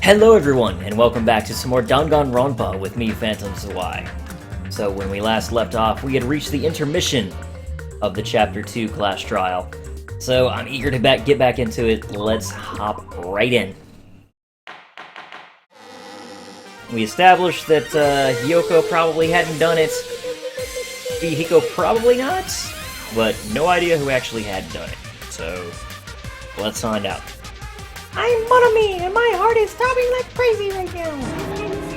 Hello everyone, and welcome back to some more Danganronpa with me, Phantom Zwei. So when we last left off, we had reached the intermission of the Chapter 2 class trial. So I'm eager to get back into it. Let's hop right in. We established that Yoko probably hadn't done it. Hiko probably not, but no idea who actually had done it. So let's find out. I'm Monomi, and my heart is throbbing like crazy right now.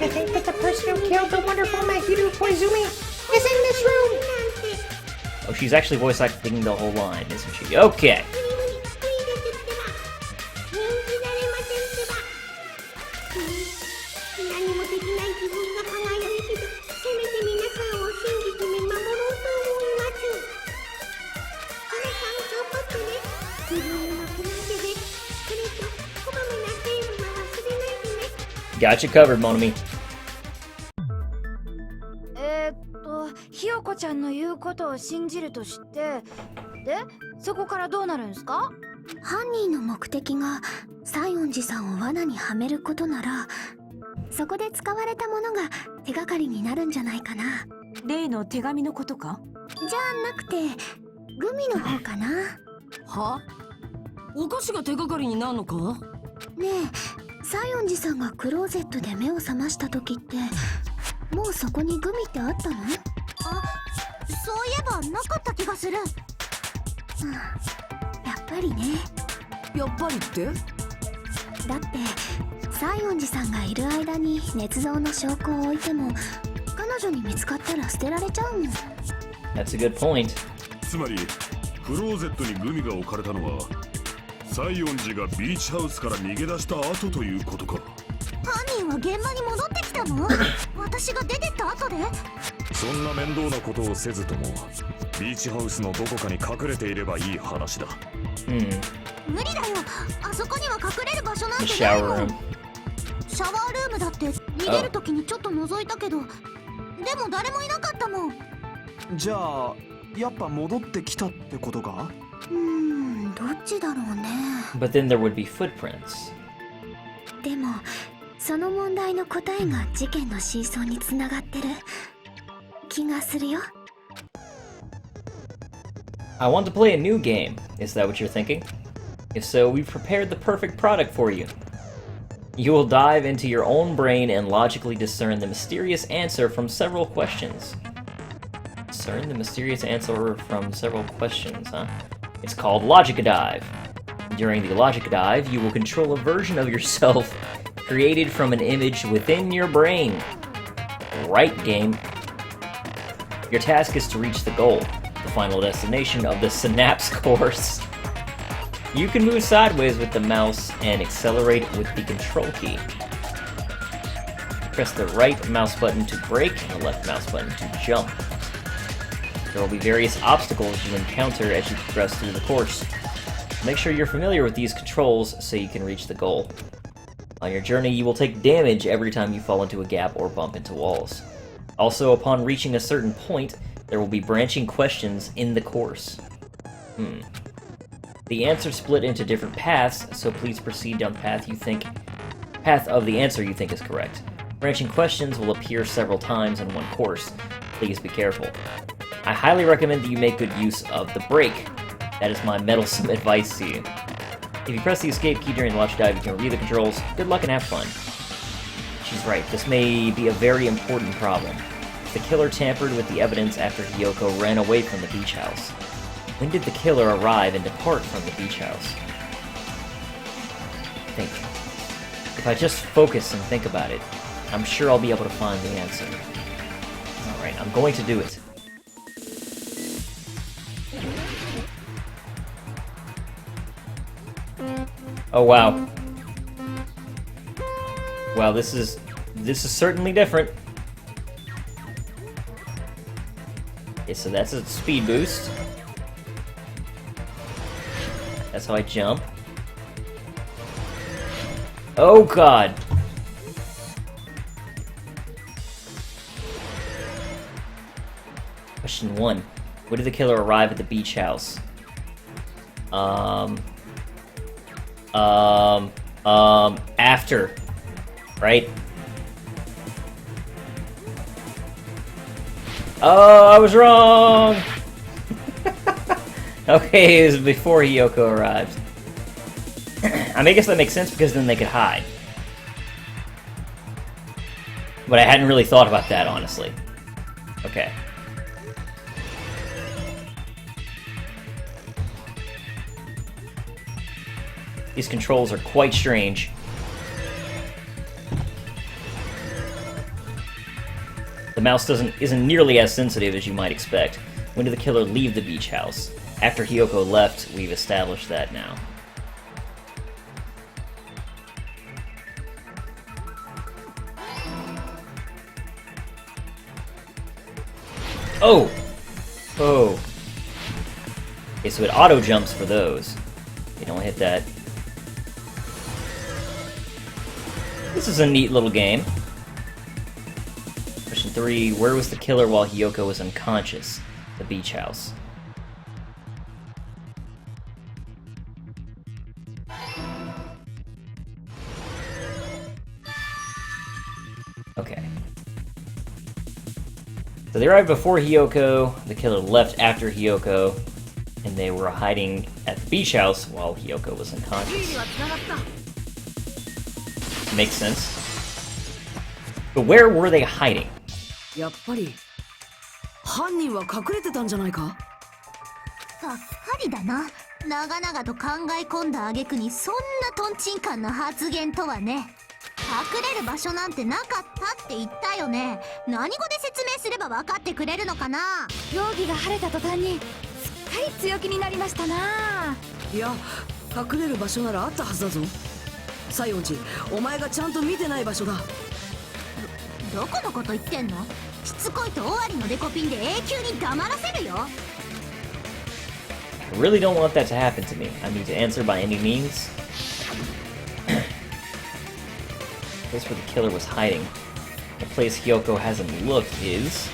I think that the person who killed the wonderful Mahiru Koizumi is in this room. Oh, she's actually voice acting the whole line, isn't she? Okay. Got you covered, Monomi. ひよこちゃんの言うことを信じるとして、で、そこからどうなるんですか？犯人の目的が西園寺さんを罠にはめることなら、そこで使われたものが手がかりになるんじゃないかな。例の手紙のことか？じゃなくて、グミの方かな。は？お菓子が手がかりになるのか？ねえ、西園寺さんがクローゼットで目を覚ました時って、もうそこにグミってあったの？あ、そういえばなかった気がする。やっぱりね。やっぱりって？だって西園寺さんがいる間に捏造の証拠を置いても、彼女に見つかったら捨てられちゃうもん。 That's a good point. つまりクローゼットにグミが置かれたのは西園寺がビーチハウスから逃げ出した後ということか。犯人は現場に戻ってきたの？私が出てった後で？そんな面倒なことをせずともビーチハウスのどこかに隠れていればいい話だ。無理だよ。あそこには隠れる場所なんて The ない shower もん。 room. シャワールームだって逃げる時にちょっと覗いたけど、でも誰もいなかったもん。じゃあやっぱ戻ってきたってことか？どっちだろうね。 But then there would be footprints. でもその問題の答えが事件の真相につながってる気がするよ。 I want to play a new game. Is that what you're thinking? If so, we've prepared the perfect product for you. You will dive into your own brain and logically discern the mysterious answer from several questions. Discern the mysterious answer from several questions, huh? It's called Logic Dive. During the Logic Dive, you will control a version of yourself created from an image within your brain. Right, game. Your task is to reach the goal, the final destination of the Synapse course. You can move sideways with the mouse and accelerate with the control key. Press the right mouse button to brake and the left mouse button to jump. There will be various obstacles you encounter as you progress through the course. Make sure you're familiar with these controls so you can reach the goal. On your journey, you will take damage every time you fall into a gap or bump into walls. Also, upon reaching a certain point, there will be branching questions in the course. The answers split into different paths, so please proceed down the path of the answer you think is correct. Branching questions will appear several times in one course. Please be careful. I highly recommend that you make good use of the brake. That is my meddlesome advice to you. If you press the escape key during the launch dive, you can review the controls. Good luck and have fun. She's right, this may be a very important problem. The killer tampered with the evidence after Hiyoko ran away from the beach house. When did the killer arrive and depart from the beach house? Think. If I just focus and think about it, I'm sure I'll be able to find the answer. Alright, I'm going to do it. Oh wow. Wow, this is certainly different. Okay, so that's a speed boost. That's how I jump. Oh god! Question 1. When did the killer arrive at the beach house? After. Right? Oh, I was wrong! Okay, it was before Hiyoko arrived. I mean, I guess that makes sense because then they could hide. But I hadn't really thought about that, honestly. Okay. These controls are quite strange. The mouse isn't nearly as sensitive as you might expect. When did the killer leave the beach house? After Hiyoko left, we've established that now. Oh! Oh. Okay, so it auto jumps for those. You don't hit that. This is a neat little game. Question 3. Where was the killer while Hiyoko was unconscious? The beach house. Okay. So they arrived before Hiyoko, the killer left after Hiyoko, and they were hiding at the beach house while Hiyoko was unconscious. Makes sense. But where were they hiding? やっぱり犯人は隠れてたんじゃないか。さっぱりだな。長々と考え込んだ挙句にそんなトンチンカンな発言とはね。隠れる場所なんてなかったって言ったよね。何語で説明すれば分かってくれるのかな。容疑が晴れた途端にすっかり強気になりましたな。いや、隠れる場所ならあったはずだぞ。西園寺、お前がちゃんと見てない場所だ。どこのこと言ってんの。しつこいと終わりのデコピンで永久に黙らせるよ。I really don't want that to happen to me. I need to answer by any means. The place where the killer was hiding. The place Hiyoko hasn't looked is...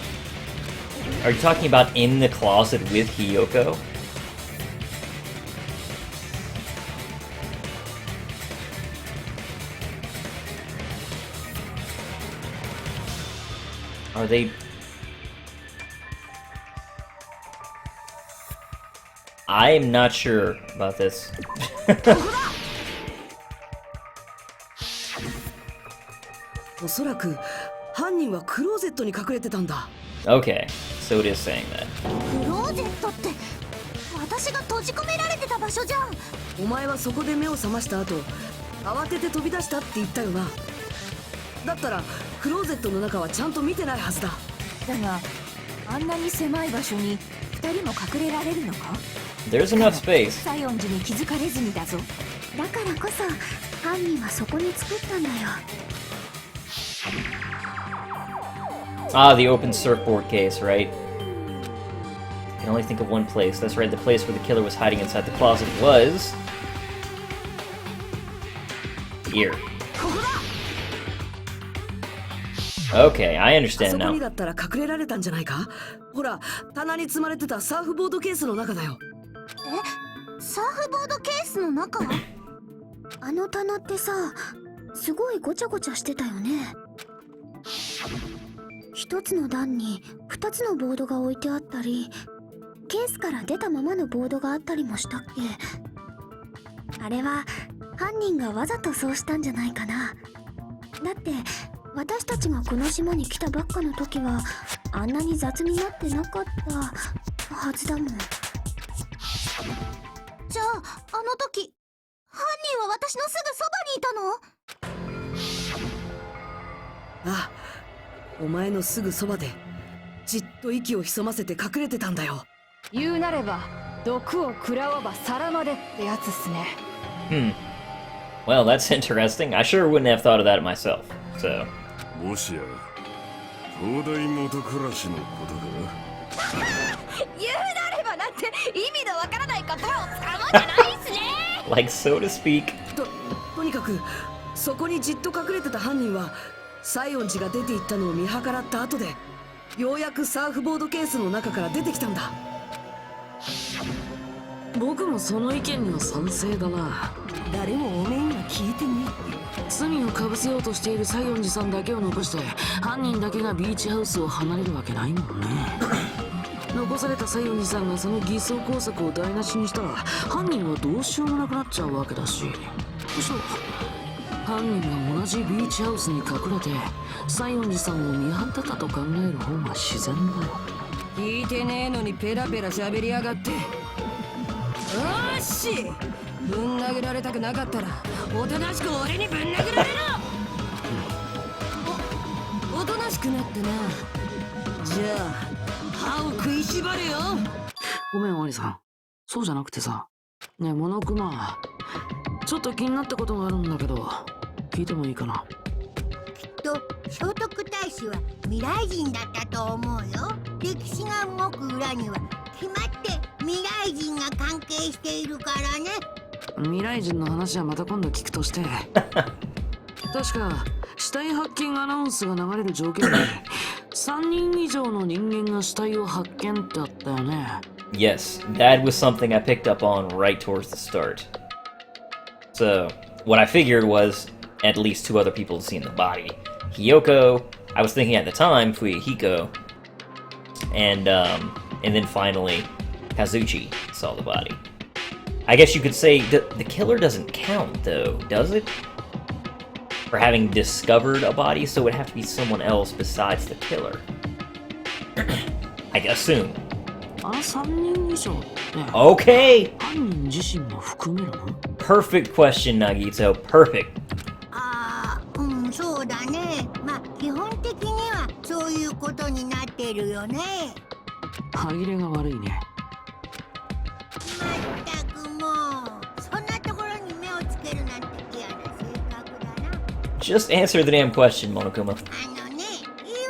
Are you talking about in the closet with Hiyoko? Are they... I'm not sure about this. おそらく犯人はクローゼットに隠れてたんだ。Okay, so it is saying that. クローゼットって私が閉じ込められてた場所じゃん。お前はそこで目を覚ました後、慌てて飛び出したって言ったよな。だったらクローゼットの中はちゃんと見てないはずだ。だがあんなに狭い場所に2人も隠れられるのか。 There's enough space. 西園寺に気づかれずにだぞ。だからこそ犯人はそこに作ったんだよ。Ah, the open surfboard case, right? I can only think of one place. That's right, the place where the killer was hiding inside the closet was... here. Okay, I あ understand そこ now. にだったら隠れられたんじゃないか。ほら、棚に積まれてたサーフボードケースの中だよ。え、サーフボードケースの中？あの棚ってさ、すごいごちゃごちゃしてたよね。一つの段に二つのボードが置いてあったり、ケースから出たままのボードがあったりもしたっけ。あれは犯人がわざとそうしたんじゃないかな。だって私たちがこの島に来たばっかの時はあんなに雑になってなかったはずだもん。じゃああの時犯人は私のすぐそばにいたの？ああ、お前のすぐそばでじっと息を潜ませて隠れてたんだよ。言うなれば毒を食らわば皿までってやつっすね。Well, that's interesting. I sure wouldn't have thought of that myself, so... もしや東大元暮らしのことか。言うなればなんて意味のわからない言葉を使うもんじゃないっすね。Like, so to speak. とにかくそこにじっと隠れてた犯人は西園寺が出て行ったのを見計らった後でようやくサーフボードケースの中から出てきたんだ。僕もその意見には賛成だな。誰もおめえには聞いてね罪をかぶせようとしている西園寺さんだけを残して犯人だけがビーチハウスを離れるわけないもんね。残された西園寺さんがその偽装工作を台無しにしたら犯人はどうしようもなくなっちゃうわけだし、そう犯人が同じビーチハウスに隠れて西園寺さんを見張ってたと考える方が自然だよ。聞いてねえのにペラペラ喋りやがって。よーし、ぶん殴られたくなかったらおとなしく俺にぶん殴られろ。おとなしくなってな。じゃあ歯を食いしばれよ。ごめんワニさん、そうじゃなくてさ、ねえモノクマ、ちょっと気になったことがあるんだけど聞いてもいいかな。きっと聖徳太子は未来人だったと思うよ。歴史が動く裏には決まって未来人が関係しているからね。未来人の話はまた今度聞くとして確か死体発見アナウンスが流れる条件に3人以上の人間が死体を発見ってあったよね。 Yes, that was something I picked up on right towards the start. So, what I figured was at least 2 other people had seen the body. Hiyoko, I was thinking at the time, Fuyuhiko, and then finally, Kazuchi saw the body. I guess you could say the killer doesn't count, though, does it? For having discovered a body, so it would have to be someone else besides the killer. I assume. あの3人以上って Okay! 犯人自身も含めるの？ Perfect question, Nagito. Perfect. そうだね。まあ基本的にはそういうことになってるよね。歯切れが悪いね。まったくもう、そんなところに目をつけるなんて嫌な性格だな。 Just answer the damn question, Monokuma. 言い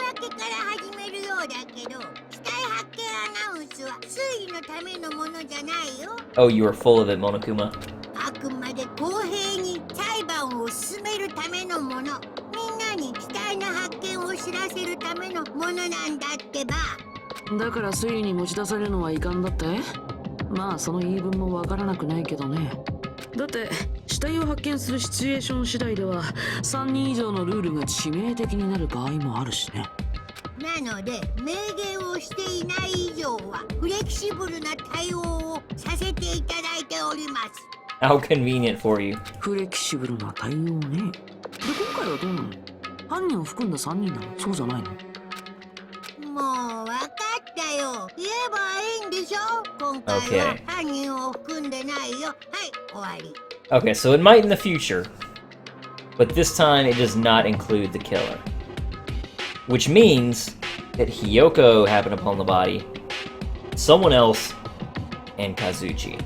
訳から始めるようだけど、死体発見アナウンスは推理のためのものじゃないよ。 Oh, you are full of it, Monokuma. あくまで公平に裁判を進めるためのもの。みんなに死体の発見を知らせるためのものなんだってば。だから推理に持ち出されるのはいかんだって？まあその言い分もわからなくないけどね。だって死体を発見するシチュエーション次第では3人以上のルールが致命的になる場合もあるしね。なので明言をしていない以上はフレキシブルな対応をさせていただいております。 How convenient for you. フレキシブルな対応ね。で今回はどうなの？犯人を含んだ3人なの？そうじゃないの？もう分かったよ。言えばいいんでしょ。今回は犯人を含んでないよ。はい、終わり。 Okay, so it might in the future, but this time it does not include the killer. Which means that Hiyoko happened upon the body, someone else, and Kazuchi.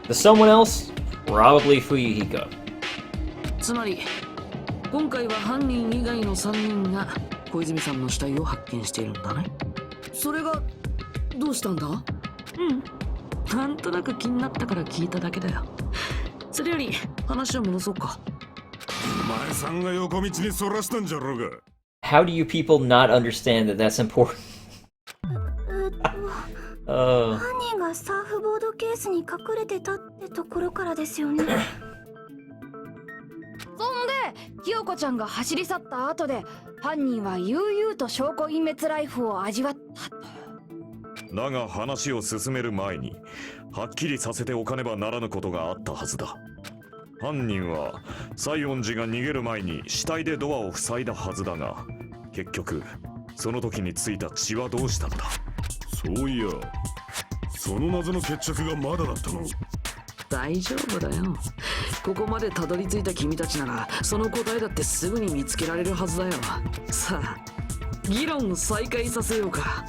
The someone else, probably Fuyuhiko. つまり今回は犯人以外の3人が小泉さんの死体を発見しているんだね。それがどうしたんだ？なんとなく気になったから聞いただけだよ。それより話を戻そうか。お前さんが横道にそらしたんじゃろうが。 How do you people not understand that that's important? 犯人がサーフボードケースに隠れてたってところからですよね。そんでひよこちゃんが走り去った後で犯人は悠々と証拠隠滅ライフを味わったと。だが話を進める前にはっきりさせておかねばならぬことがあったはずだ。犯人は西園寺が逃げる前に死体でドアを塞いだはずだが、結局その時についた血はどうしたのだ？そういや、その謎の決着がまだだったの？大丈夫だよ。ここまでたどり着いた君たちならその答えだってすぐに見つけられるはずだよ。さあ議論を再開させようか。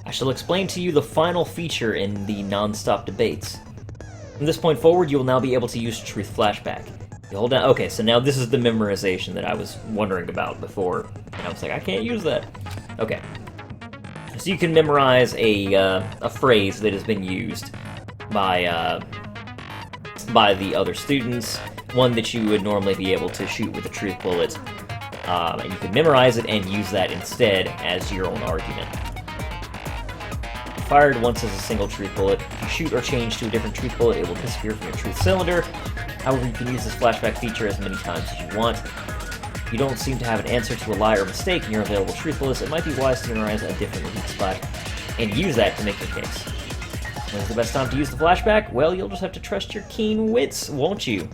I shall explain to you the final feature in the non-stop debates. From this point forward, you will now be able to use Truth Flashback. You hold down. Okay, so now this is the memorization that I was wondering about before, and I was like, I can't use that. Okay, so you can memorize a phrase that has been used by the other students, one that you would normally be able to shoot with a truth bullet, and you can memorize it and use that instead as your own argument. fired once as a single truth bullet. If you shoot or change to a different truth bullet, it will disappear from your truth cylinder. However, you can use this flashback feature as many times as you want. If you don't seem to have an answer to a lie or mistake in your available truth bullets, it might be wise to memorize a different weak spot and use that to make your case. When's the best time to use the flashback? Well, you'll just have to trust your keen wits, won't you?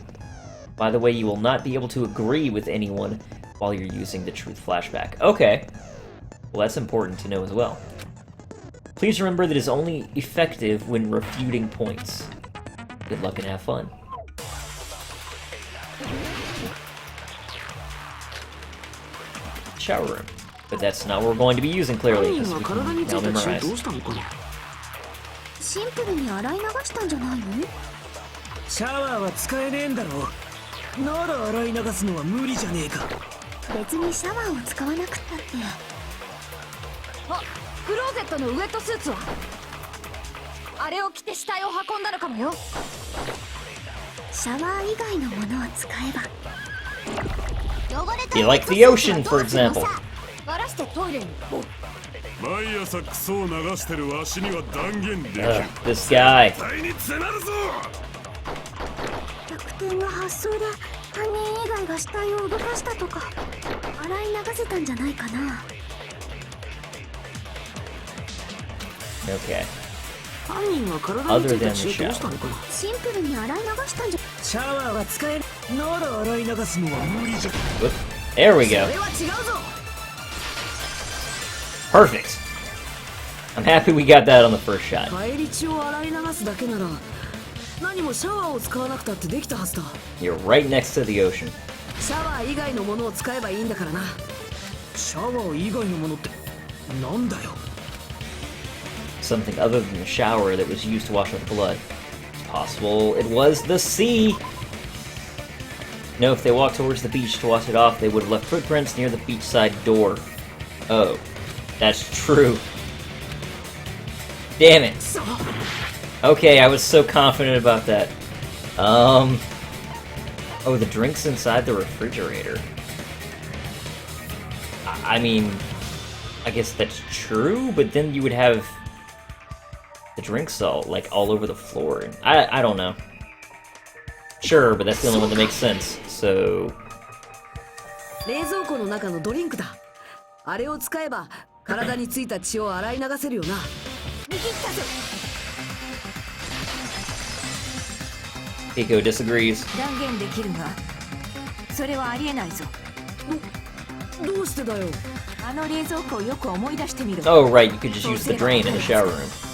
By the way, you will not be able to agree with anyone while you're using the truth flashback. Okay. Well, that's important to know as well. Please remember that it's only effective when refuting points. Good luck and have fun. Shower room. But that's not what we're going to be using, clearly, because we can now memorize. シンプルに洗い流したんじゃないの？シャワーは使えねえんだろう。なら洗い流すのは無理じゃねえか。別にシャワーを使わなくったって。あ、クローゼットのウェットスーツはあれを着て死体を運んだのかもよ。シャワー以外のものを使えば。 You like the ocean, for example. バラしてトイレに。毎朝クソを流してるわしには断言できる。This guy. 絶対に迫るぞ。逆転の発想で犯人以外が死体を脅かしたとか洗い流せたんじゃないかな。 Okay. 犯人が体についた血どうしたのかな。シンプルに洗い流したんじゃ。シャワーは使えなら洗い流すのは無理じゃ。 There we go. それは違うぞ。 Perfect. I'm happy we got that on the first shot. 帰り血を洗い流すだけなら何もシャワーを使わなくたってできたはずだ。 You're right next to the ocean. シャワー以外のものを使えばいいんだからな。シャワー以外のものってなんだよ。 Something other than the shower that was used to wash off blood. It's possible it was the sea. No, if they walked towards the beach to wash it off, they would have left footprints near the beachside door. Oh, that's true. Damn it. Okay, I was so confident about that. Oh, the drink's inside the refrigerator. I mean, I guess that's true, but then you would have the drinks all over the floor. I don't know. Sure, but that's the only one that makes sense. So 冷蔵庫の中のドリンクだ。あれを使えば体についた血を洗い流せるよな。右来たぞ。 Pico disagrees. 断言できるが、それはありえないぞ。どうしてだよ。あの冷蔵庫をよく思い出してみろ。 Oh, right, you could just use the drain in the shower room.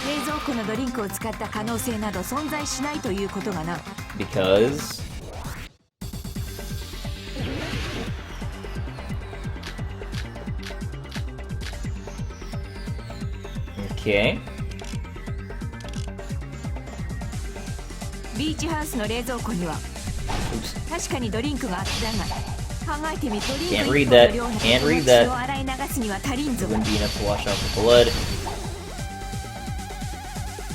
冷蔵庫のドリンクを使った可能性など存在しないということがな。 Because okay. ビーチハウスの冷蔵庫には Oops. 確かにドリンクがあったが、考えてみドリンク Can't 1 read 本 that. の量の Can't read 血 that. を洗い流すには足りん It ぞ。 wouldn't be enough to wash off the blood.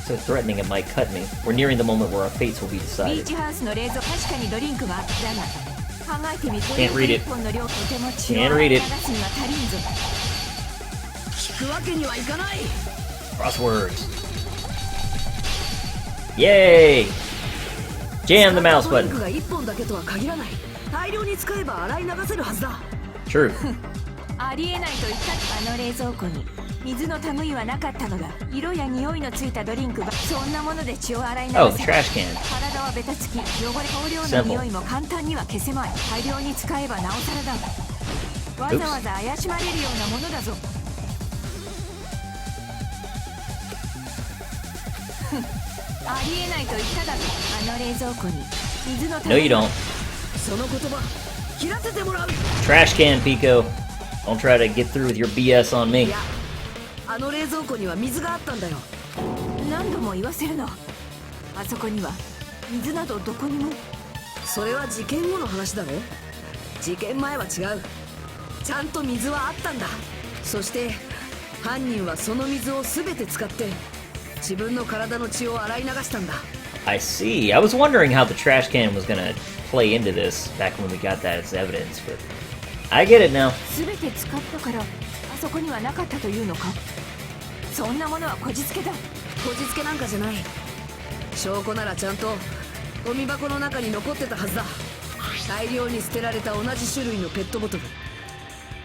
So threatening it might cut me. We're nearing the moment where our fates will be ビー decided. チハウスの冷蔵庫、確かにドリンクがあったが、考えてみドリン Can't ク read 1 it. 本の量とても血を Can't 洗 read い流 it. すには足りんぞ。聞くわけにはいかない。 Crosswords. Yay! Jam the mouse ドリン button. クが1本だけとは限らない。大量に使えば洗い流せるはずだ。 True. ありえないと言った。あの冷蔵庫に水の類はなかったのだ。色や匂いのついたドリンクがそんなもので血を洗い流せ Oh, the trash can. 体はベタつき、汚れ香料の匂いも簡単には消せまい。大量に使えばなおさらだ。わざわざ怪しまれるようなものだぞ。ありえないと言っただろ。あの冷蔵庫に水の No, you don't. その言葉切らせてもらう。 Trash can, Pico. Don't try to get through with your BS on い me. や、あの冷蔵庫には水があったんだよ。何度も言わせるの。あそこには水などどこにも。それは事件後の話だろ。事件前は違う。ちゃんと水はあったんだ。そして犯人はその水を全て使って自分の体の血を洗い流したんだ。 I see. I was wondering how the trash can was gonna play into this back when we got that as evidence, but I get it now. 全て使ったからあそこにはなかったというのか。そんなものはこじつけだ。こじつけなんかじゃない。証拠ならちゃんとゴミ箱の中に残ってたはずだ。大量に捨てられた同じ種類のペットボトル。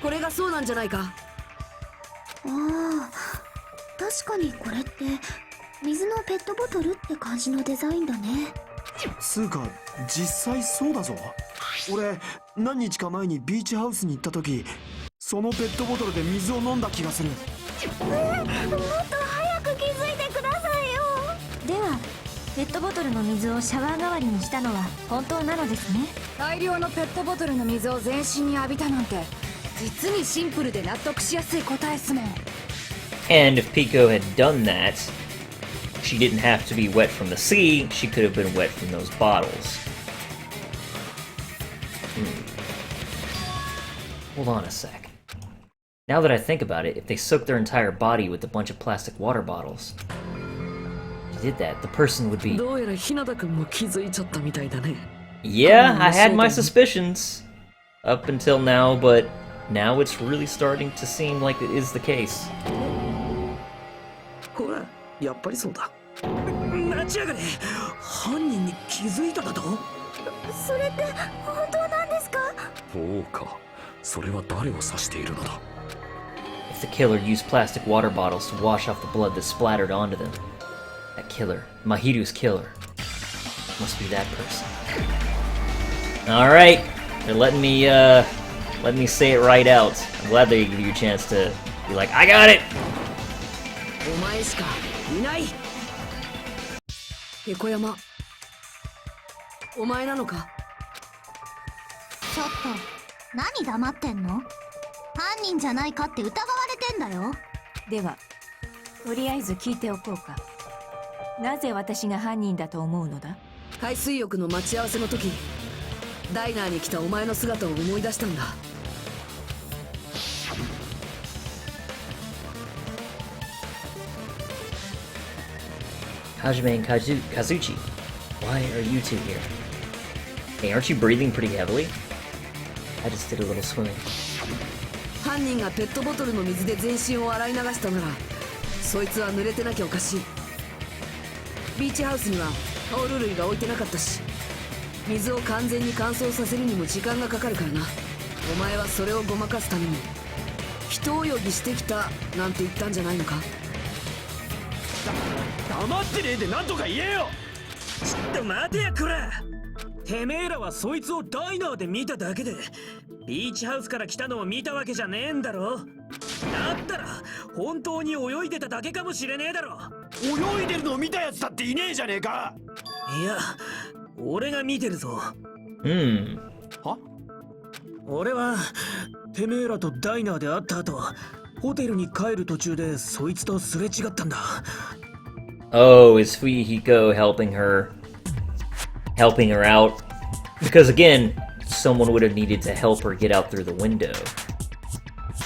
これがそうなんじゃないか。ああ、確かにこれって水のペットボトルって感じのデザインだね。つうか実際そうだぞ。俺何日か前にビーチハウスに行った時、そのペットボトルで水を飲んだ気がする。もっと早く気づいてくださいよ。ではペットボトルの水をシャワー代わりにしたのは本当なのですね。大量のペットボトルの水を全身に浴びたなんて、実にシンプルで納得しやすい答えっすもん。 And if Pico had done that, she didn't have to be wet from the sea, she could have been wet from those bottles. Hold on a sec. Now that I think about it, if they soaked their entire body with a bunch of plastic water bottles, if they did that, the person would be... どうやら日向君も気づいちゃったみたいだね。 Yeah, I had my suspicions up until now, but now it's really starting to seem like it is the case. ほら、やっぱりそうだ。待ちやがれ。犯人に気づいただと。それって本当なんですか？そうか。それは誰を指しているのだ。If the killer used plastic water bottles to wash off the blood that splattered onto them, that killer, Mahiru's killer, must be that person. Alright, they're letting me say it right out. I'm glad they give you a chance to be like, I got it! お前しかいない。へこ山、お前なのか？ちょっと何黙ってんの？犯人じゃないかって疑われてんだよ。ではとりあえず聞いておこうか。なぜ私が犯人だと思うのだ？海水浴の待ち合わせの時、ダイナーに来たお前の姿を思い出したんだ。Hajime and Kazuchi, why are you two here? Hey, aren't you breathing pretty heavily? I just did a little swimming. 犯人がペットボトルの水で全身を洗い流したなら、そいつは濡れてなきゃおかしい。ビーチハウスにはタオル類が置いてなかったし、水を完全に乾燥させるにも時間がかかるからな。お前はそれをごまかすために人泳ぎしてきたなんて言ったんじゃないのか？黙ってねえで何とか言えよ。ちょっと待てやこら。てめえらはそいつをダイナーで見ただけで、ビーチハウスから来たのを見たわけじゃねえんだろ。だったら本当に泳いでただけかもしれねえだろ。泳いでるのを見たやつだっていねえじゃねえか。いや、俺が見てるぞ。は？俺はてめえらとダイナーで会った後、ホテルに帰る途中でそいつとすれ違ったんだ。Oh, is Fuyuhiko helping her out? Because again, someone would have needed to help her get out through the window.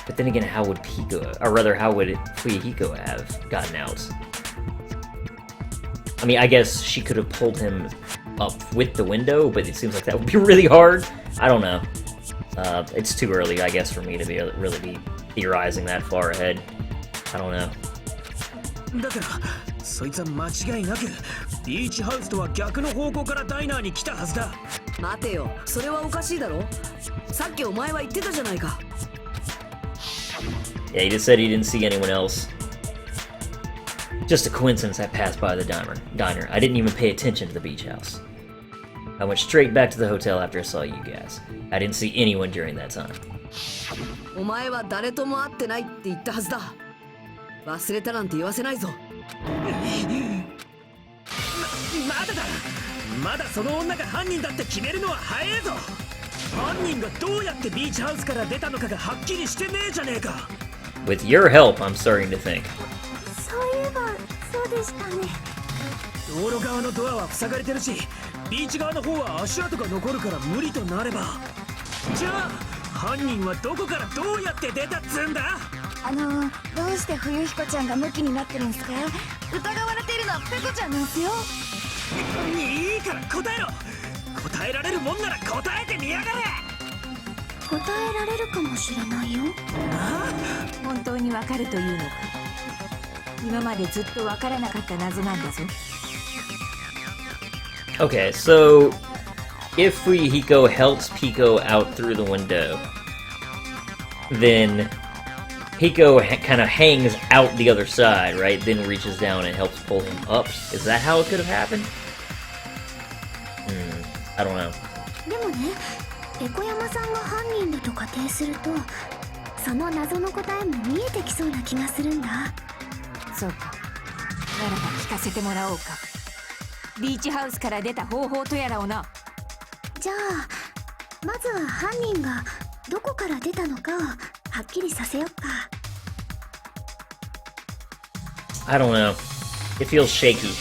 But then again, how would Fuyuhiko have gotten out? I mean, I guess she could have pulled him up with the window, but it seems like that would be really hard. I don't know. It's too early, I guess, for me to really be theorizing that far ahead. I don't know. だからそいつは間違いなくビーチハウスとは逆の方向からダイナーに来たはずだ。待てよ、それはおかしいだろ。さっきお前は言ってたじゃないか。Yeah, he just said he didn't see anyone else. Just a coincidence I passed by the diner. I didn't even pay attention to the beach house. I went straight back to the hotel after I saw you guys. I didn't see anyone during that time. お前は誰とも会ってないって言ったはずだ。忘れたなんて言わせないぞ。まだだ。まだその女が犯人だって決めるのは早えぞ。犯人がどうやってビーチハウスから出たのかがはっきりしてねえじゃねえか。With your help, I'm starting to think. そういえばそうでしたね。道路側のドアは塞がれてるし、ビーチ側の方は足跡が残るから無理となれば、じゃあ犯人はどこからどうやって出たっつうんだ。どうして冬彦ちゃんがムキになってるんすか？疑われているのはペコちゃんなんすよ。いいから答えろ。答えられるもんなら答えてみやがれ。答えられるかもしれないよ。本当にわかるというのか。今までずっとわからなかった謎なんだぞ。 Okay, so if Fuyuhiko helps Pico out through the window, then Pico kind of hangs out the other side, right? Then reaches down and helps pull him up. Is that how it could have happened? I don't know. でもね、エコヤマさんが犯人だと仮定すると、その謎の答えも見えてきそうな気がするんだ。そうか。ならば聞かせてもらおうか。ビーチハウスから出た方法とやらをな。じゃあ、まずは犯人がどこから出たのかをはっきりさせよっか。I don't know. It feels shaky.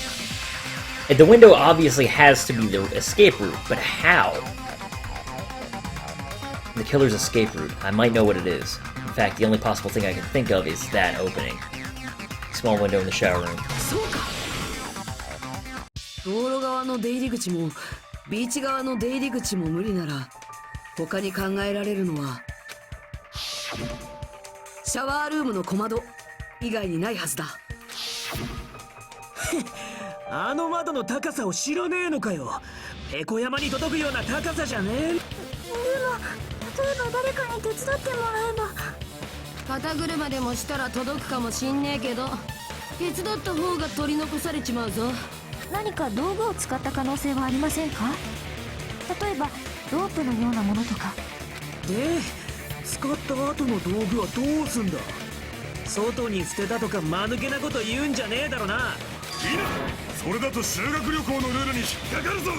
The window obviously has to be the escape route, but how? The killer's escape route. I might know what it is. In fact, the only possible thing I can think of is that opening. Small window in the shower room. そうか。道路側の出入り口もビーチ側の出入り口も無理なら、他に考えられるのはシャワールームの小窓以外にないはずだ。あの窓の高さを知らねえのかよ。ペコ山に届くような高さじゃねえ。でも、例えば誰かに手伝ってもらえば。肩車でもしたら届くかもしんねえけど、手伝った方が取り残されちまうぞ。何か道具を使った可能性はありませんか？例えばロープのようなものとか。で、使った後の道具はどうすんだ。外に捨てたとか間抜けなこと言うんじゃねえだろな。いいな、それだと修学旅行のルールに引っかかるぞ。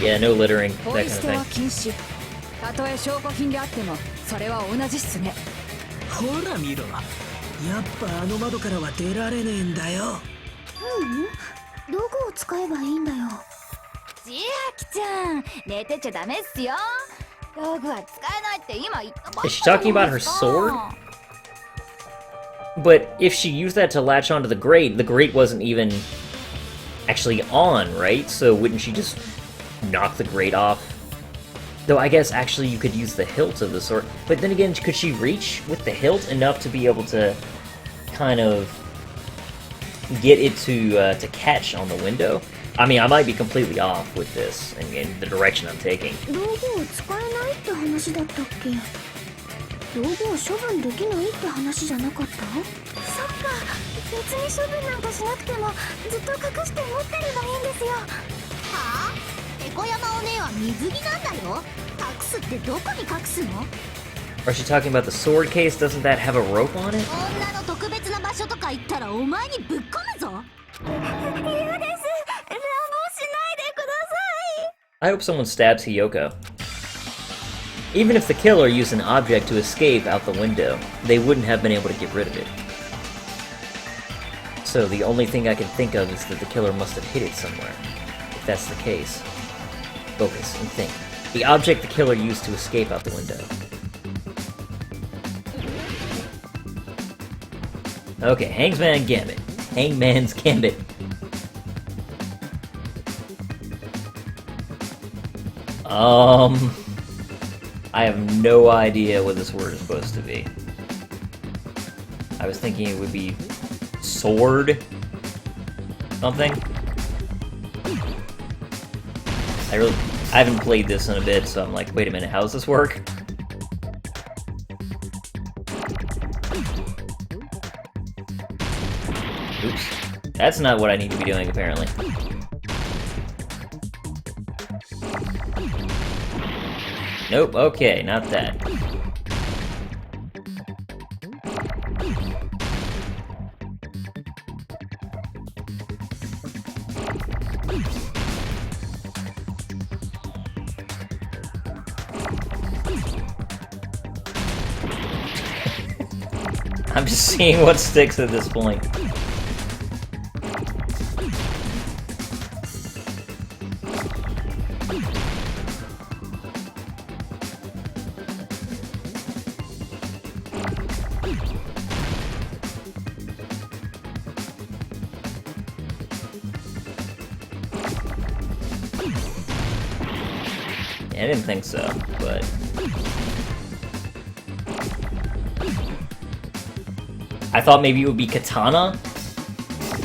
Yeah, no littering, ポ that イ kind 捨 of ては thing. 禁止。たとえ証拠品であってもそれは同じっすね。ほら見ろ。やっぱあの窓からは出られねえんだよ。道具を使えばいいんだよ。千秋ちゃん、寝てちゃダメっすよ。道具は使えないって今言ったばっかり Is she talking about her sword? But if she used that to latch onto the grate wasn't even actually on, right? So wouldn't she just knock the grate off? Though I guess actually you could use the hilt of the sword. But then again, could she reach with the hilt enough to be able to kind of get it to catch on the window? I mean, I might be completely off with this and the direction I'm taking. 道具を使えないって話だったっけ？道具を処分できないって話じゃなかった？そっか、別に処分なんかしなくてもずっと隠して持ってればいいんですよ。はあ？ペコ山お姉は水着なんだよ。隠すってどこに隠すの？ Are she talking about the sword case? Doesn't that have a rope on it? 女の特別な場所とか行ったらお前にぶっ込むぞ。嫌です。I hope someone stabs Hiyoko. Even if the killer used an object to escape out the window, they wouldn't have been able to get rid of it. So the only thing I can think of is that the killer must have hid it somewhere. If that's the case, focus and think. The object the killer used to escape out the window. Okay, Hangman's Gambit. Hangman's Gambit. I have no idea what this word is supposed to be. I was thinking it would be sword something. I haven't played this in a bit, so I'm like, wait a minute, how does this work? Oops. That's not what I need to be doing, apparently. Nope, okay, not that. I'm just seeing what sticks at this point. I didn't think so, but... I thought maybe it would be katana,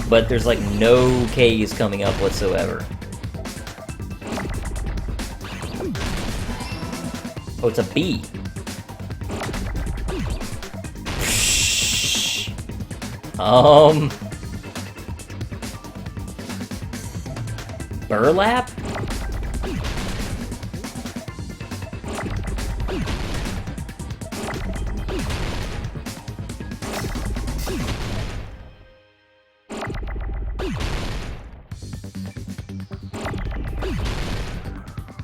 but there's like no K's coming up whatsoever. Oh, it's a B. Burlap?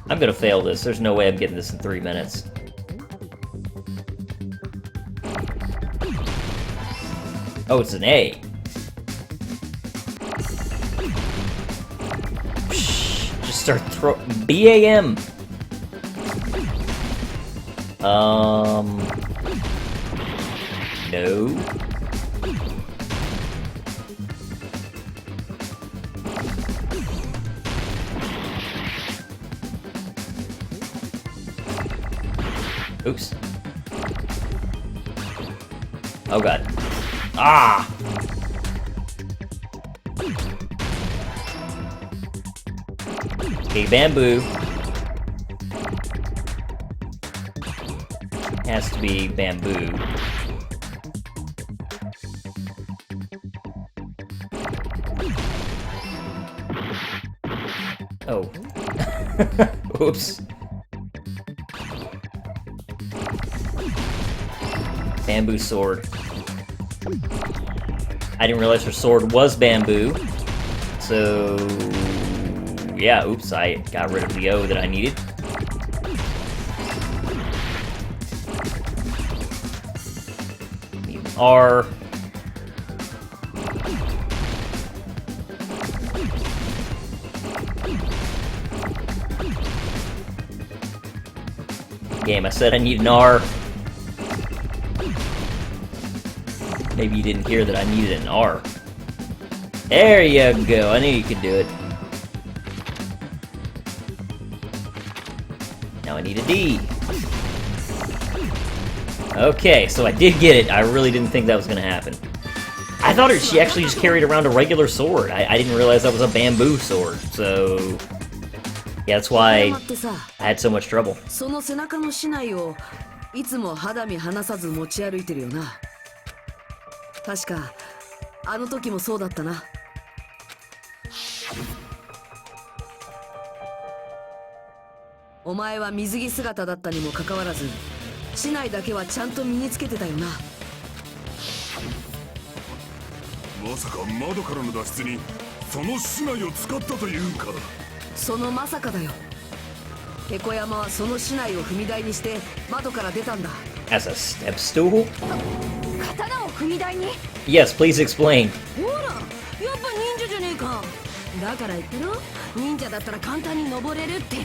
I'm gonna fail this. There's no way I'm getting this in 3 minutes. Oh, it's an A. Just start BAM. No. Oops. Oh god. Ah! Okay, bamboo. Has to be bamboo. Oh. Oops. Bamboo sword. I didn't realize her sword was bamboo. So... yeah, oops, I got rid of the O that I needed. Need R. Game, I said I need an R. Maybe you didn't hear that I needed an R. There you go, I knew you could do it. Now I need a D. Okay, so I did get it. I really didn't think that was gonna happen. I thought she actually just carried around a regular sword. I didn't realize that was a bamboo sword, so... yeah, that's why I had so much trouble. その背中の竹刀をいつも肌身離さず持ち歩いてるよな。確かあの時もそうだったな。お前は水着姿だったにもかかわらず、竹刀だけはちゃんと身につけてたよな。まさか窓からの脱出にその竹刀を使ったというんか。そのまさかだよ。ペコ山はその竹刀を踏み台にして窓から出たんだ。As a step stool? 刀を踏み台に？ Yes, please explain. ほら、やっぱ忍者じゃねえか。だから言ってろ。忍者だったら簡単に登れるって。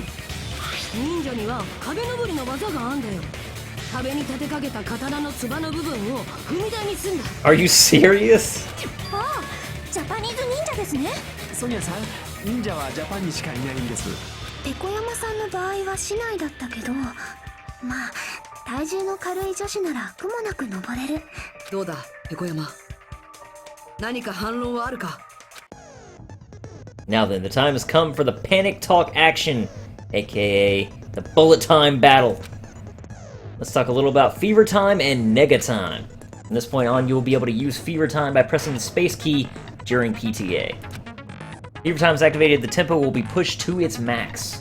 忍者には壁登りの技があんだよ。壁に立てかけた刀のつばの部分を踏み台にすんだ。Are you serious? ああ、ジャパニーズ忍者ですね。ソニアさん、忍者はジャパンにしかいないんです。ペコ山さんの場合は市内だったけど、まあ体重の軽い女子なら苦もなく登れる。どうだ、ペコ山。何か反論はあるか？ Now then, the time has come for the panic talk action, aka the bullet time battle. Let's talk a little about fever time and nega time. From this point on, you will be able to use fever time by pressing the space key during PTA. Fever time is activated, the tempo will be pushed to its max.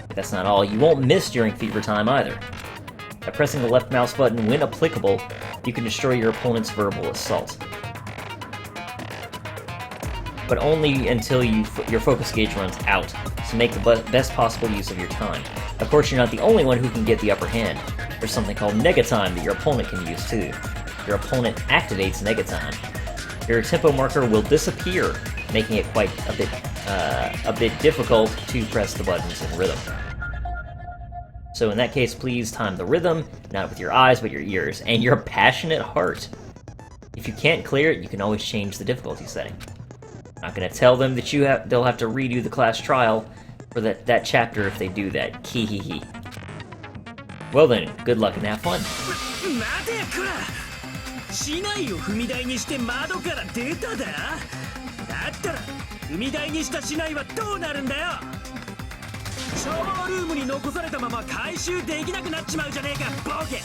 But that's not all, you won't miss during fever time either. By pressing the left mouse button when applicable, you can destroy your opponent's verbal assault. But only until your focus gauge runs out, so make the best possible use of your time. Of course, you're not the only one who can get the upper hand. There's something called nega time that your opponent can use too. Your opponent activates nega time. Your tempo marker will disappear, making it quite a bit difficult to press the buttons in rhythm. So in that case, please time the rhythm, not with your eyes, but your ears, and your passionate heart. If you can't clear it, you can always change the difficulty setting. I'm not gonna tell them that they'll have to redo the class trial for that chapter if they do that. Kihihi. Well then, good luck and have fun. 待てよこら。市内を踏み台にして窓から出ただ。だったら踏み台にした市内はどうなるんだよ。シャワールームに残されたまま回収できなくなっちまうじゃねえかボケ。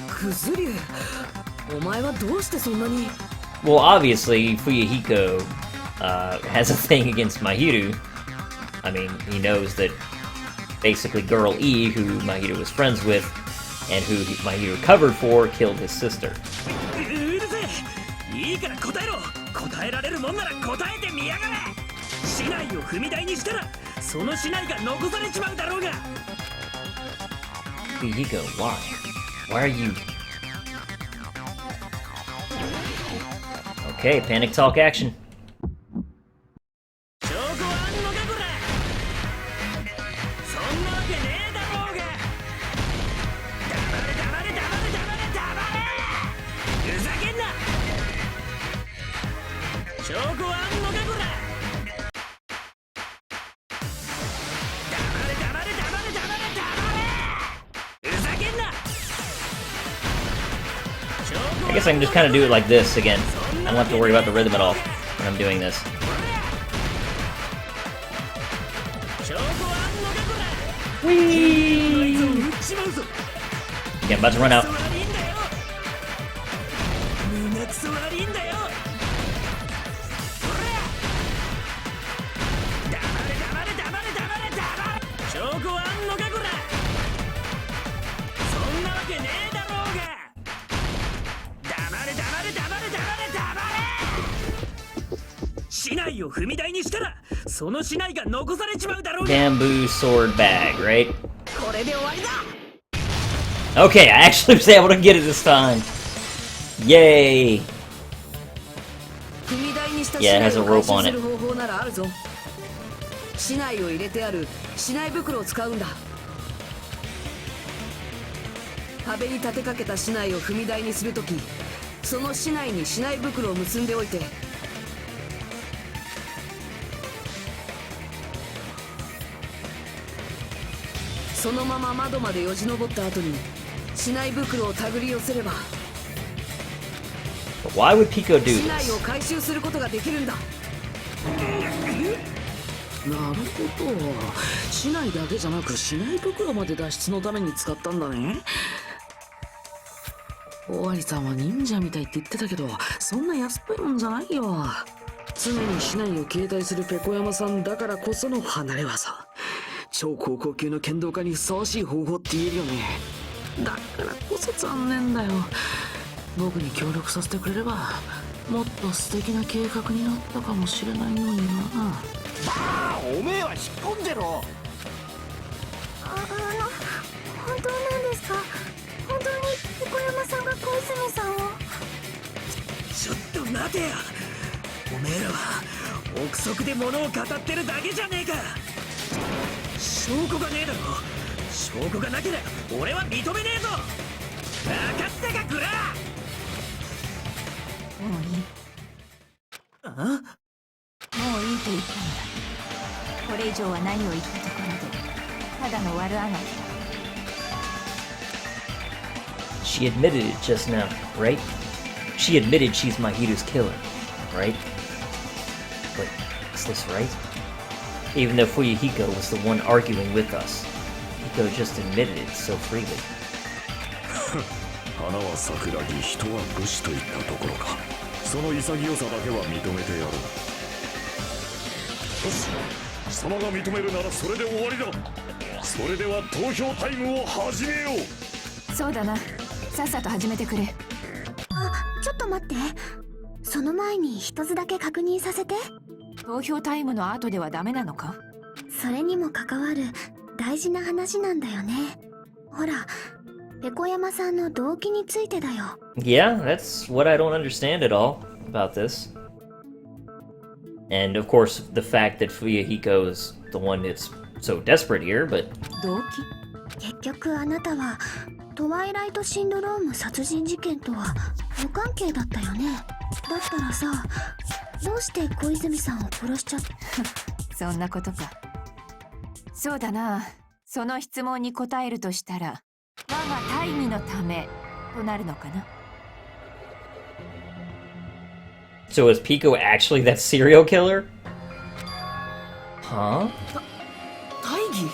クズリュウ、お前はどうしてそんなに。 Well, obviously, Fuyuhiko has a thing against Mahiru. I mean, he knows that basically Girl E, who Mahiru was friends with, and who Mahiru covered for, killed his sister. うるせえ、いいから答えろ。答えられるもんなら答えてみやがれ。市内を踏み台にしたらその市内が残されちまうだろうが。 Fuyuhiko, why? Why are you... Okay, panic talk action. 証拠あんのかこら。そんなわけねえだろうが。黙れ黙れ黙れ黙れ黙れ。ふざけんな。証拠あんのかこら。黙れ黙れ黙れ黙れ黙れ。ふざけんな。 I guess I can just kind of do it like this again. I don't have to worry about the rhythm at all when I'm doing this. 証拠あんのかこら。 Whee! 撃っちまうぞ。 Okay, I'm about to run out. クソ悪いんだよ。胸クソ悪いんだよ。ほら。黙れ黙れ黙れ黙れ黙れ。証拠あんのかこら。そんなわけねえだろうが。黙れ黙れ黙れ黙れ黙れ。市内を踏み台にしたらその市内が残されちまうだろうが。 Bamboo sword bag, right? これで終わりだ。 Okay, I actually was able to get it this time. Yay! 踏み台にした Yeah, it has 市 a 内を rope 回 on 収 it. する方法ならあるぞ。市内を入れてある市内袋を使うんだ。壁に立てかけた市内を踏み台にするとき、その市内に市内袋を結んでおいて、そのまま窓までよじ登った後に市内袋を手繰り寄せれば But why would Pico do 市内 this? を回収することができるんだ。なるほど、市内だけじゃなく市内袋まで脱出のために使ったんだね。尾張さんは忍者みたいって言ってたけど、そんな安っぽいもんじゃないよ。常に市内を携帯するペコ山さんだからこその離れ技。超高校級の剣道家にふさわしい方法って言えるよね。だからこそ残念だよ。僕に協力させてくれればもっと素敵な計画になったかもしれないのにな。おめえは引っ込んでろ。本当なんですか？本当に横山さんが小泉さんを。ちょっと待てよ。おめえらは憶測で物を語ってるだけじゃねえか。証拠がねえだろ。証拠がなければ俺は認めねえぞ。分かったかグラ。もういい。あ？もういいと言ったんだ。これ以上は何を言ったところでただの悪あがきだ。 She admitted it just now, right? She admitted she's Mahiru's killer, right? But is this right? Even though Fuyuhiko was the one arguing with us, Hiko just admitted it so freely. 花は桜木、人は武士といったところか。その潔さだけは認めてやろう。よし、貴様が認めるならそれで終わりだ。それでは投票タイムを始めよう。そうだな、さっさと始めてくれ。あ、ちょっと待って。その前に一つだけ確認させて。投票タイムの後ではダメなのか？それにも関わる大事な話なんだよね。ほら、ペコ山さんの動機についてだよ。Yeah, that's what I don't understand at all about this. And of course, the fact that Fuyuhiko is the one that's so desperate here, but... 動機？結局あなたはトワイライトシンドローム殺人事件とは無関係だったよね。だったらさ、どうして小泉さんを殺しちゃった？そんなことか。そうだな、その質問に答えるとしたら、我が大義のためとなるのかな。So is Pico actually that serial killer? Huh? 大義。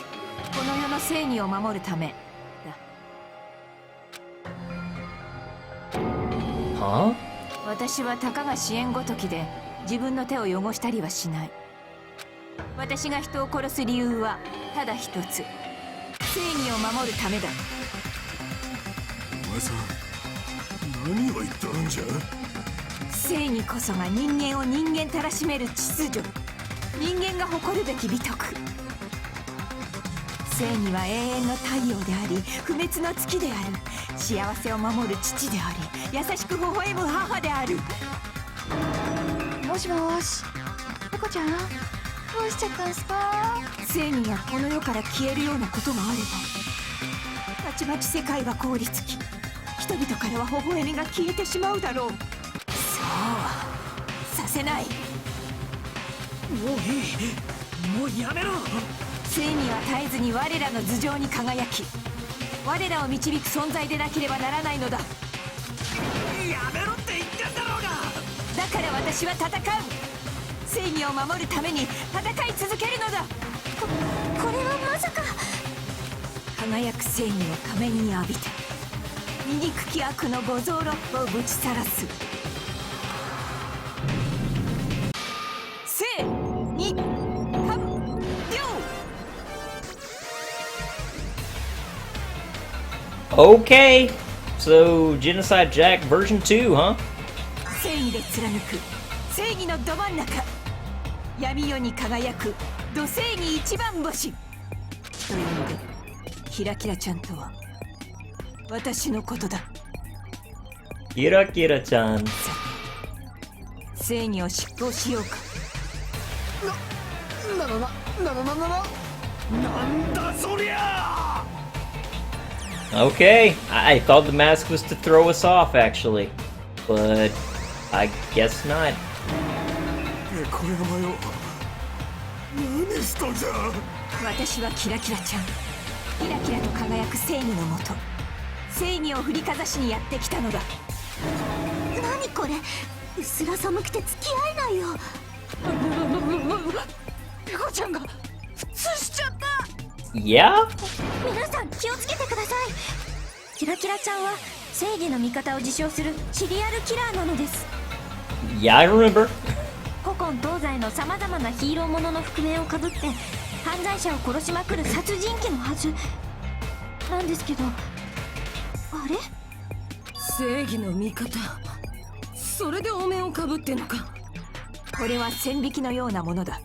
この世の正義を守るためだ。 Huh? 私はたかが支援ごときで自分の手を汚したりはしない。私が人を殺す理由はただ一つ。正義を守るためだ。お前さん、何を言っとるんじゃ。正義こそが人間を人間たらしめる秩序。人間が誇るべき美徳。正義は永遠の太陽であり、不滅の月である。幸せを守る父であり、優しく微笑む母である。もしもし、ペコちゃん、どうしちゃったんすか？正義がこの世から消えるようなことがあれば、たちまち世界が凍りつき、人々からは微笑みが消えてしまうだろう。そうはさせない。もういい、もうやめろ。正義は絶えずに我らの頭上に輝き、我らを導く存在でなければならないのだ。やめろって言ってんだろうが。だから私は戦う。正義を守るために戦い続けるのだ。これはまさか。輝く正義を仮面に浴びて、醜き悪の五臓六腑をぶちさらす。正義完了。 Okay, so Genocide Jack version 2, huh? 正義で貫く正義のど真ん中、闇夜に輝く土正義一番星というので、キラキラちゃんとは私のことだ。キラキラちゃん。正義を執行しようか。なんだそりゃ。 Okay, I thought the mask was to throw us off, actually. But I guess not. これお前を何しとんじゃ。私はキラキラちゃん。キラキラと輝く正義のもと、正義を振りかざしにやってきたのだ。何これ、うすら寒くて付き合えないよ。ペコちゃんが普通しちゃった。 Yeah? 皆さん気をつけてください。キラキラちゃんは正義の味方を自称するシリアルキラーなのです。 Yeah, I remember. 古今東西のさまざまなヒーローものの覆面をかぶって犯罪者を殺しまくる殺人鬼のはずなんですけど、あれ？正義の味方。それでお面をかぶってんのか。これは線引きのようなものだ。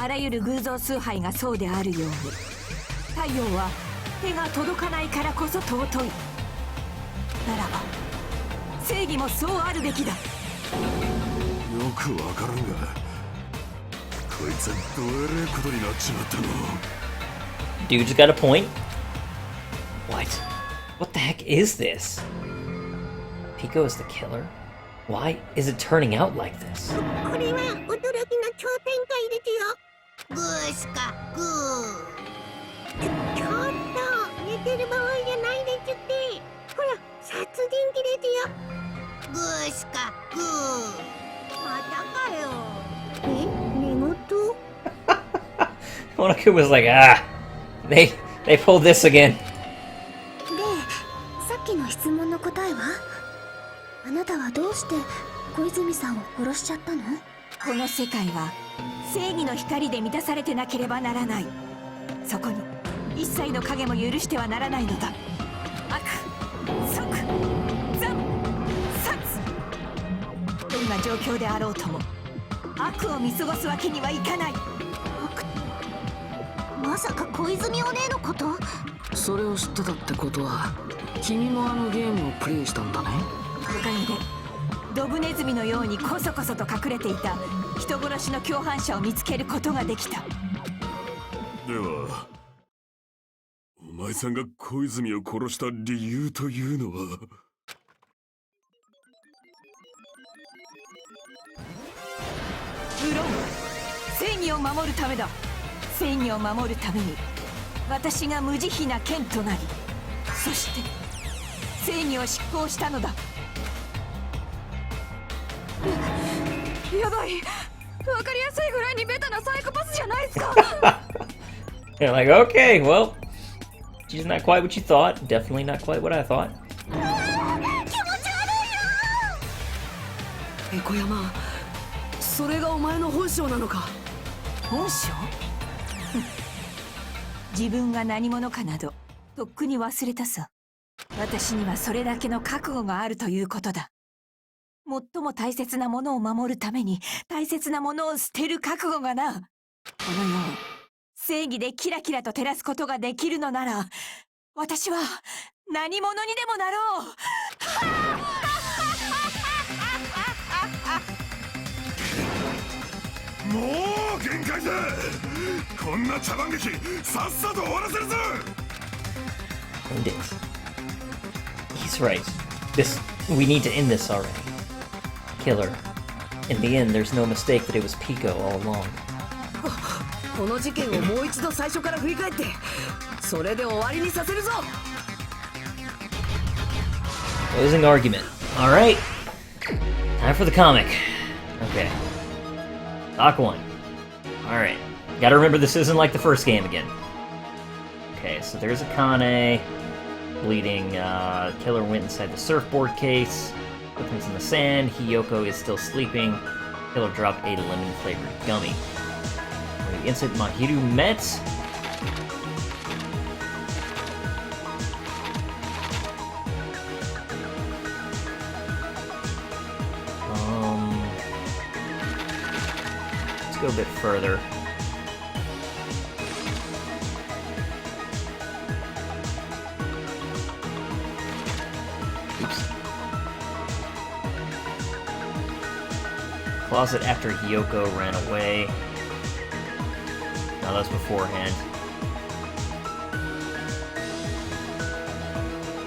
あらゆる偶像崇拝がそうであるように、太陽は手が届かないからこそ尊い。ならば正義もそうあるべきだ。よくわからんが、こいつはどえれえことになっちまったの。 Dude's got a point. What? What the heck is this? Pico is the killer? Why is it turning out like this? これは驚きの超展開ですよ。グースかグー。ちょっと寝てる場合じゃないですって。ほら、殺人鬼ですよ。グースかグー。またかよ。え、寝言Monaco was like, ah, they pulled this again. で、さっきの質問の答えは？あなたはどうして小泉さんを殺しちゃったの？この世界は正義の光で満たされてなければならない。そこに一切の影も許してはならないのだ。悪、即、残、殺。どんな状況であろうとも悪を見過ごすわけにはいかない。まさか小泉お姉のこと？それを知ってたってことは、君もあのゲームをプレイしたんだね。おかげでドブネズミのようにこそこそと隠れていた人殺しの共犯者を見つけることができた。では、お前さんが小泉を殺した理由というのは？無論正義を守るためだ。正義を守るために私が無慈悲な剣となり、そして正義を執行したのだ。やばい。わかりやすいぐらいにベタなサイコパスじゃないですか。You're like, okay, well, she's not quite what you thought. Definitely not quite what I thought. 小山、それがお前の本性なのか。本性？自分が何者かなどとっくに忘れたさ。私にはそれだけの覚悟があるということだ。最も大切なものを守るために大切なものを捨てる覚悟がな。この世を正義でキラキラと照らすことができるのなら、私は何者にでもなろう。もう限界だ。こんな茶番劇さっさと終わらせるぞ。 End it. He's right. We need to end this already. Killer. In the end, there's no mistake that it was Pico all along. この事件をもう一度最初から振り返って、それで終わりにさせるぞ。Closing argument. Alright. Time for the comic. Okay. Doc 1. Alright. Gotta remember this isn't like the first game again. Okay, so there's Akane. Bleeding. Killer went inside the surfboard case. Footprints in the sand. Hiyoko is still sleeping. Killer dropped a lemon-flavored gummy. Where the instant Mahiru met. Let's go a bit further. Oops. Closet after Hiyoko ran away. No, that's beforehand.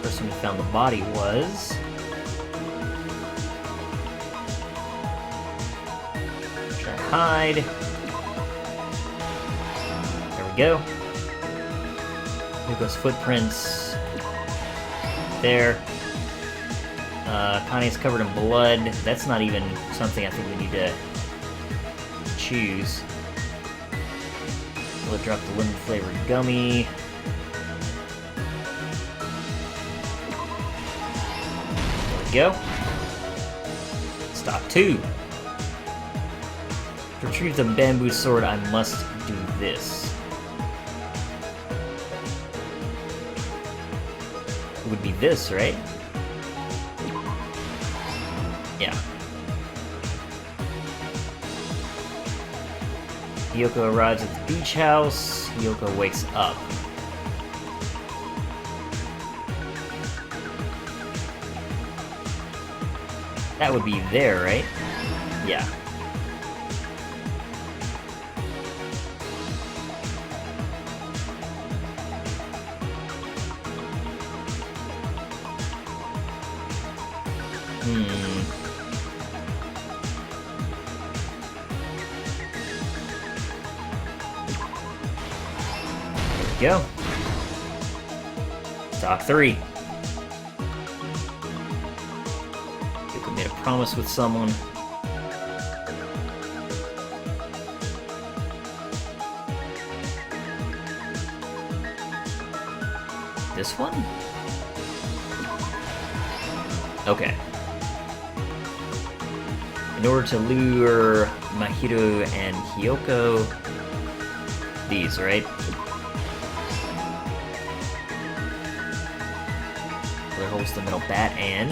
Person who found the body was... Try to hide. There we go. Hiyuko's footprints. There. Kane's covered in blood. That's not even something I think we need to choose. We'll drop the lemon-flavored gummy. There we go. Stop 2. To retrieve the bamboo sword, I must do this. It would be this, right? Yeah. Hiyoko arrives at the beach house. Hiyoko wakes up. That would be there, right? Yeah. Go. Talk 3. Yuka made a promise with someone. This one? Okay. In order to lure Mahiru and Hiyoko, these, right? Holds the middle bat and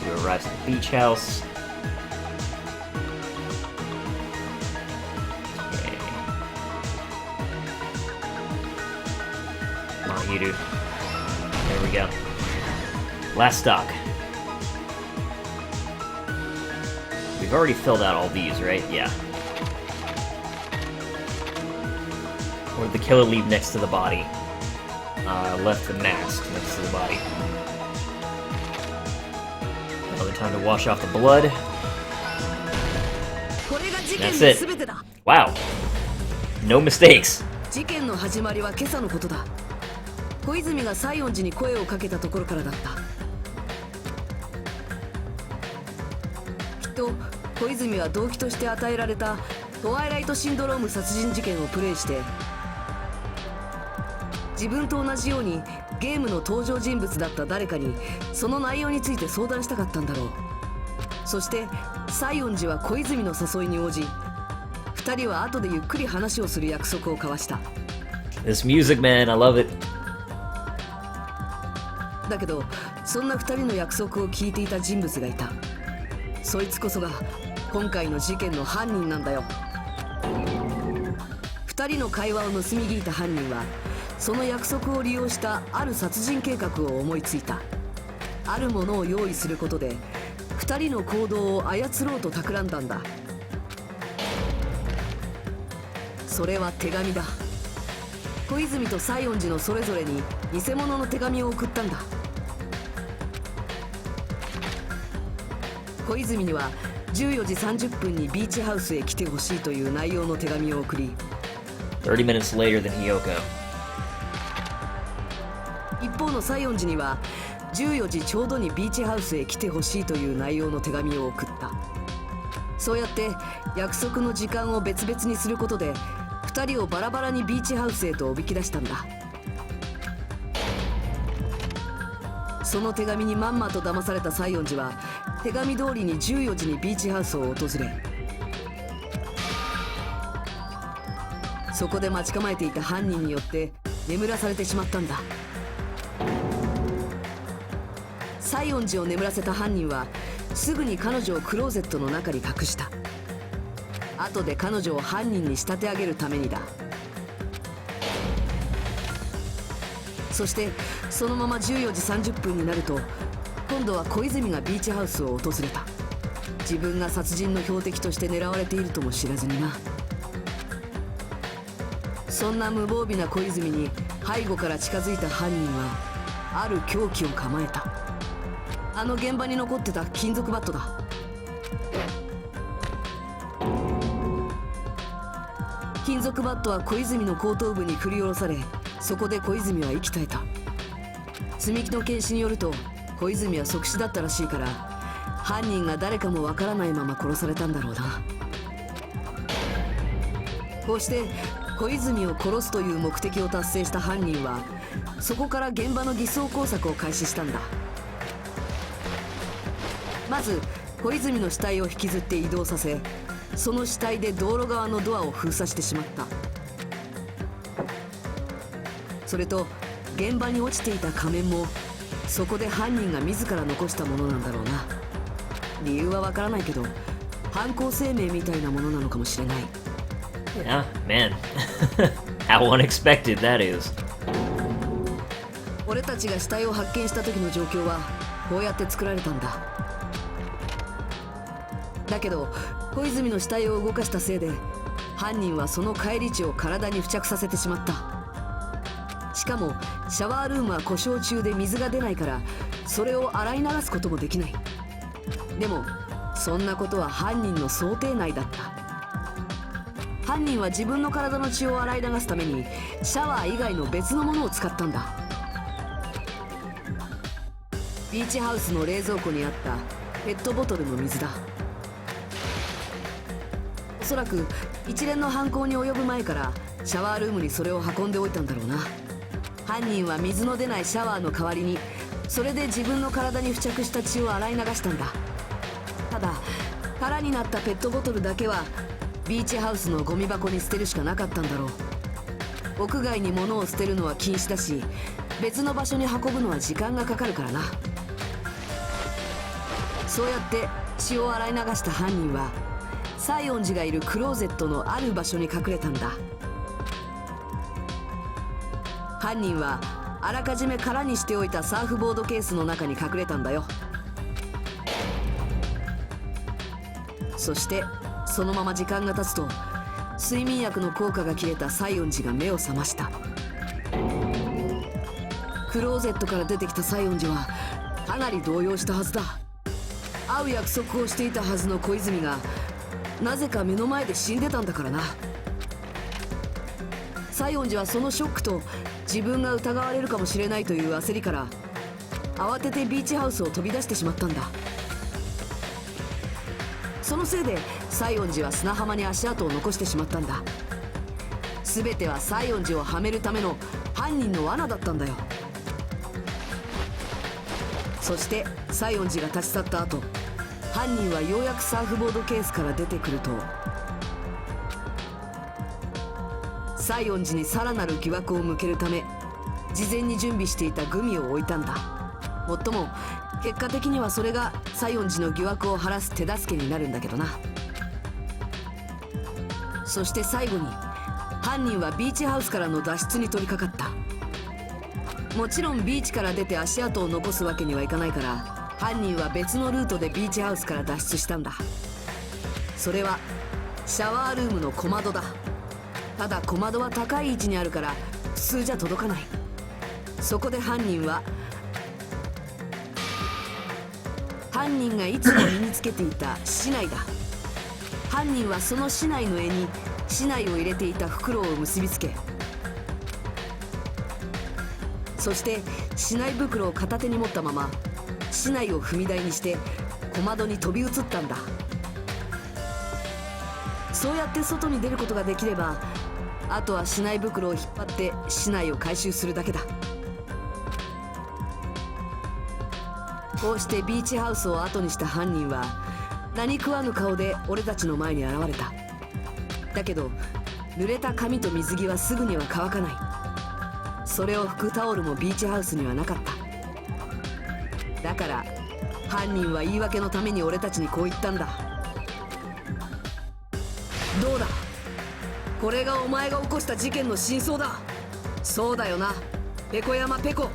he arrives at the beach house. Okay. Mahiru. There we go. Last stock. We've already filled out all these, right? Yeah. Or did the killer leave next to the body? Left the mask next to the body. Another time to wash off the blood. That's it. Wow. No mistakes. 事件の始まりは今朝のことだ。小泉が西園寺に声をかけたところからだった。きっと小泉は動機として与えられたトワイライトシンドローム殺人事件をプレイして、自分と同じようにゲームの登場人物だった誰かにその内容について相談したかったんだろう。そして西園寺は小泉の誘いに応じ、2人は後でゆっくり話をする約束を交わした。 This music, man, I love it. だけどそんな2人の約束を聞いていた人物がいた。そいつこそが今回の事件の犯人なんだよ。2人の会話を盗み聞いた犯人はその約束を利用したある殺人計画を思いついた。あるものを用意することで2人の行動を操ろうと企んだんだ。それは手紙だ。小泉と西園寺のそれぞれに偽物の手紙を送ったんだ。小泉には14時30分にビーチハウスへ来てほしいという内容の手紙を送り、30 minutes later than Hiyoko. 一方の西園寺には14時ちょうどにビーチハウスへ来てほしいという内容の手紙を送った。そうやって約束の時間を別々にすることで2人をバラバラにビーチハウスへとおびき出したんだ。その手紙にまんまと騙された西園寺は手紙通りに14時にビーチハウスを訪れ、そこで待ち構えていた犯人によって眠らされてしまったんだ。西園寺を眠らせた犯人はすぐに彼女をクローゼットの中に隠した。後で彼女を犯人に仕立て上げるためにだ。そしてそのまま14時30分になると今度は小泉がビーチハウスを訪れた。自分が殺人の標的として狙われているとも知らずにな。そんな無防備な小泉に背後から近づいた犯人はある凶器を構えた。あの現場に残ってた金属バットだ。金属バットは小泉の後頭部に振り下ろされ、そこで小泉は息絶えた。積み木の検視によると小泉は即死だったらしいから、犯人が誰かもわからないまま殺されたんだろうな。こうして小泉を殺すという目的を達成した犯人はそこから現場の偽装工作を開始したんだ。まず小泉の死体を引きずって移動させ、その死体で道路側のドアを封鎖してしまった。それと現場に落ちていた仮面もそこで犯人が自ら残したものなんだろうな。理由はわからないけど犯行声明みたいなものなのかもしれない。Yeah, man. How unexpected that is. 俺たちが死体を発見した時の状況はこうやって作られたんだ。だけど小泉の死体を動かしたせいで犯人はその返り血を体に付着させてしまった。しかもシャワールームは故障中で水が出ないからそれを洗い流すこともできない。でもそんなことは犯人の想定内だった。犯人は自分の体の血を洗い流すためにシャワー以外の別のものを使ったんだ。ビーチハウスの冷蔵庫にあったペットボトルの水だ。おそらく一連の犯行に及ぶ前からシャワールームにそれを運んでおいたんだろうな。犯人は水の出ないシャワーの代わりにそれで自分の体に付着した血を洗い流したんだ。ただ空になったペットボトルだけはビーチハウスのゴミ箱に捨てるしかなかったんだろう。屋外に物を捨てるのは禁止だし別の場所に運ぶのは時間がかかるからな。そうやって血を洗い流した犯人は西園寺がいるクローゼットのある場所に隠れたんだ。犯人はあらかじめ空にしておいたサーフボードケースの中に隠れたんだよ。そしてそのまま時間が経つと睡眠薬の効果が切れた西園寺が目を覚ました。クローゼットから出てきた西園寺はかなり動揺したはずだ。会う約束をしていたはずの小泉がなぜか目の前で死んでたんだからな。西園寺はそのショックと自分が疑われるかもしれないという焦りから慌ててビーチハウスを飛び出してしまったんだ。そのせいで西園寺は砂浜に足跡を残してしまったんだ。全ては西園寺をはめるための犯人の罠だったんだよ。そして西園寺が立ち去った後、犯人はようやくサーフボードケースから出てくると、西園寺にさらなる疑惑を向けるため事前に準備していたグミを置いたんだ。もっとも結果的にはそれが西園寺の疑惑を晴らす手助けになるんだけどな。そして最後に犯人はビーチハウスからの脱出に取り掛かった。もちろんビーチから出て足跡を残すわけにはいかないから、犯人は別のルートでビーチハウスから脱出したんだ。それはシャワールームの小窓だ。ただ小窓は高い位置にあるから普通じゃ届かない。そこで犯人がいつも身につけていた竹刀だ。犯人はその竹刀の柄に竹刀を入れていた袋を結びつけ、そして竹刀袋を片手に持ったまま竹刀を踏み台にして小窓に飛び移ったんだ。そうやって外に出ることができれば、あとは竹刀袋を引っ張って竹刀を回収するだけだ。こうしてビーチハウスを後にした犯人は何食わぬ顔で俺たちの前に現れた。だけど濡れた髪と水着はすぐには乾かない。それを拭くタオルもビーチハウスにはなかった。だから犯人は言い訳のために俺たちにこう言ったんだ。どうだ、これがお前が起こした事件の真相だ。そうだよな、ペコ山ペコ。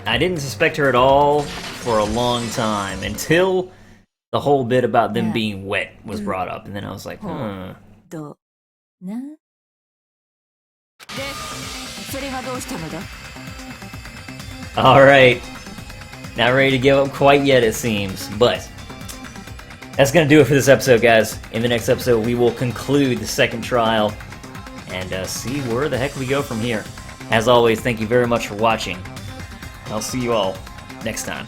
I didn't suspect her at all for a long time until the whole bit about them being wet was brought up, and then I was like, どうな。で、それがどうしたのだ。 Alright. Not ready to give up quite yet, it seems, but that's gonna do it for this episode, guys. In the next episode, we will conclude the second trial and see where the heck we go from here. As always, thank you very much for watching. I'll see you all next time.